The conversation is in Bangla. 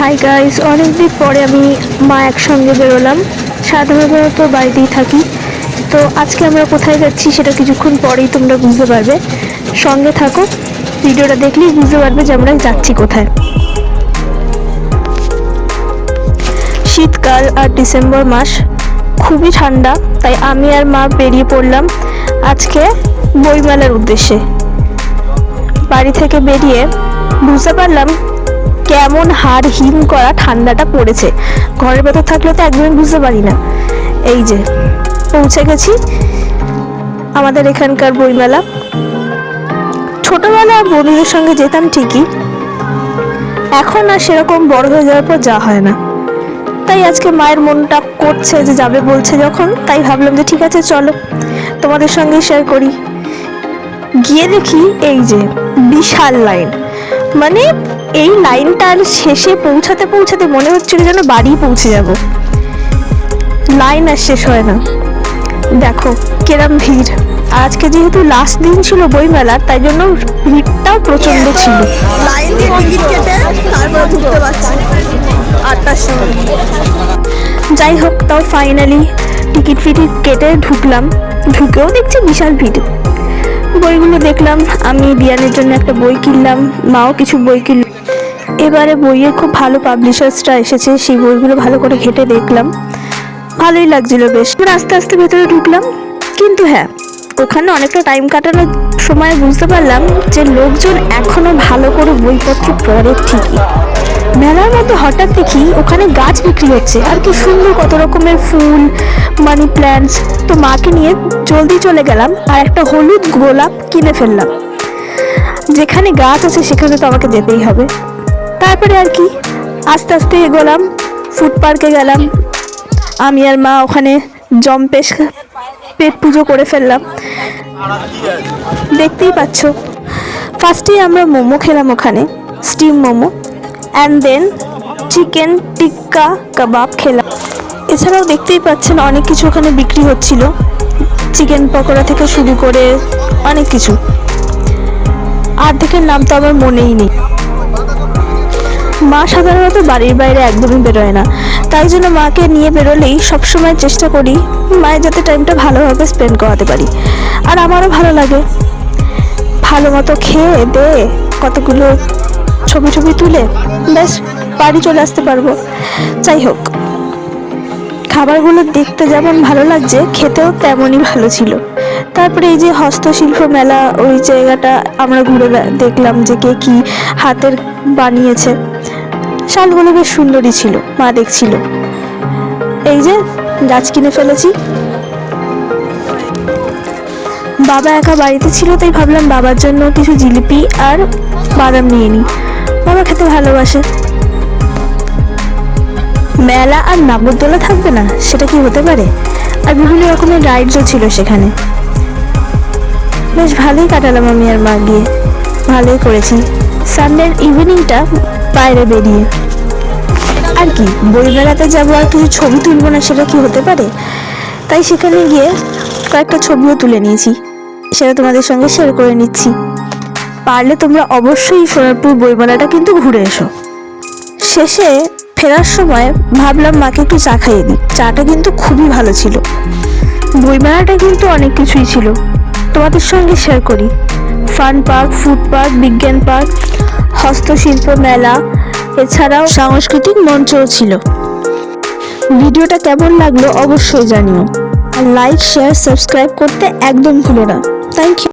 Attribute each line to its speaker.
Speaker 1: হাই গাইস, অনেকদিন পরে আমি মা একসঙ্গে বেরোলাম। সাধারণত বাড়িতেই থাকি, তো আজকে আমরা কোথায় যাচ্ছি সেটা কিছুক্ষণ পরেই তোমরা বুঝতে পারবে। সঙ্গে থাকো, ভিডিওটা দেখলেই বুঝতে পারবে যে আমরা যাচ্ছি কোথায়। শীতকাল আর ডিসেম্বর মাস, খুবই ঠান্ডা, তাই আমি আর মা বেরিয়ে পড়লাম আজকে বইমেলার উদ্দেশ্যে। বাড়ি থেকে বেরিয়ে বুঝতে পারলাম কেমন হাড় হিম করা ঠান্ডাটা পড়েছে। ঘরের ভেতর থাকলে তো একদমই বুঝতে পারি না। এই যে পৌঁছে গেছি আমাদের এখানকার বইমেলা। ছোটবেলা বন্ধুদের সঙ্গে যেতাম ঠিকই, এখন আর সেরকম বড় হয়ে যাওয়ার পর যাওয়া হয় না। তাই আজকে মায়ের মনটা করছে যে যাবে বলছে যখন, তাই ভাবলাম যে ঠিক আছে চলো তোমাদের সঙ্গে শেয়ার করি। গিয়ে দেখি এই যে বিশাল লাইন, মানে এই লাইনটার শেষে পৌঁছাতে পৌঁছাতে মনে হচ্ছিল যেন বাড়ি পৌঁছে যাব। লাইন আর শেষ হয় না। দেখো কিরম ভিড়। আজকে যেহেতু লাস্ট দিন ছিল বইমেলার, তাই জন্য ভিড়টাও প্রচন্ড ছিল।
Speaker 2: লাইন দিয়ে টিকিট কেটে তারপর ঢুকতে পারছি 8টার সময়।
Speaker 1: যাই হোক, তাও ফাইনালি টিকিট কেটে ঢুকলাম। ঢুকেও দেখছি বিশাল ভিড়। বইগুলো দেখলাম, আমি দিয়ানের জন্য একটা বই কিনলাম, মাও কিছু বই কিনল। এবারে বইয়ের খুব ভালো পাবলিশার্সরা এসেছে, সেই বইগুলো ভালো করে ঘেটে দেখলাম, ভালোই লাগছিল বেশ। আস্তে আস্তে ভেতরে ঢুকলাম, কিন্তু হ্যাঁ, ওখানে অনেকটা টাইম কাটানোর সময় বুঝতে পারলাম যে লোকজন এখনো ভালো করে বইপত্র পড়ে ঠিকই। মেলার মধ্যে হঠাৎ দেখি ওখানে গাছ বিক্রি হচ্ছে, আর কি সুন্দর কত রকমের ফুল, মানি প্ল্যান্টস। তো মাকে নিয়ে জলদি চলে গেলাম আর একটা হলুদ গোলাপ কিনে ফেললাম। যেখানে গাছ আছে সেখানে তো আমাকে যেতেই হবে। তারপরে আর কি আস্তে আস্তে এগোলাম, ফুড পার্কে গেলাম। আমি আর মা ওখানে জম্পেশ পেট পুজো করে ফেললাম। দেখতেই পাচ্ছ, ফার্স্টেই আমরা মোমো খেলাম ওখানে, steam momo, and then chicken tikka kebab খেলাম। এছাড়াও দেখতেই পাচ্ছেন অনেক কিছু ওখানে বিক্রি হচ্ছিল, চিকেন পকোড়া থেকে শুরু করে অনেক কিছু। অর্ধেকের নাম তো আমার মনেই নেই। মা সাধারণত বাড়ির বাইরে একদমই বেরোয় না, তাই জন্য মাকে নিয়ে বেরোলেই সবসময় চেষ্টা করি মায়ের যাতে টাইমটা ভালোভাবে স্পেন্ড করাতে পারি। আর আমারও ভালো লাগে, ভালো মতো খেয়ে দে কতগুলো ছবি তুলে ব্যাস বাড়ি চলে আসতে পারবো। যাই হোক, খাবারগুলো দেখতে যেমন ভালো লাগছে, খেতেও তেমনই ভালো ছিল। তারপরে এই যে হস্তশিল্প মেলা, ওই জায়গাটা আমরা ঘুরে দেখলাম যে কে কি হাতের বানিয়েছে। শালগুলো বেশ সুন্দরই ছিল, মা দেখছিল। এই যে গাছ কিনে ফেলেছি। বাবা একা বাড়িতে ছিল, তাই ভাবলাম বাবার জন্য কিছু জিলিপি আর বাদাম নিয়ে নিই, বাবা খেতে ভালোবাসে। মেলা আর নাগরদোলা থাকবে না সেটা কি হতে পারে। আর বিভিন্ন রকমের রাইডসও ছিল সেখানে। বেশ ভালোই কাটালাম আমি আর মা গিয়ে, ভালোই করেছি সানডের ইভিনিংটা বাইরে বেরিয়ে। আর কি বইমেলাতে যাবো আর কিছু ছবি তুলবো না সেটা কি হতে পারে। তাই সেখানে গিয়ে কয়েকটা ছবিও তুলে নিয়েছি, সেটা তোমাদের সঙ্গে শেয়ার করে নিচ্ছি। পারলে তোমরা অবশ্যই সোনারপুর বইমেলাটা কিন্তু ঘুরে এসো। শেষে ফেরার সময় ভাবলাম মাকে একটু চা খাইয়ে দিই, চাটা কিন্তু খুবই ভালো ছিল। বইমেলাটা কিন্তু অনেক কিছুই ছিল, তোমাদের সঙ্গে শেয়ার করি। ফান পার্ক, ফুড পার্ক, বিজ্ঞান পার্ক, হস্তশিল্প মেলা, এছাড়াও সাংস্কৃতিক মঞ্চও ছিল। ভিডিওটা কেমন লাগলো অবশ্যই জানিও, আর লাইক, শেয়ার, সাবস্ক্রাইব করতে একদম ভুলো না। Thank you.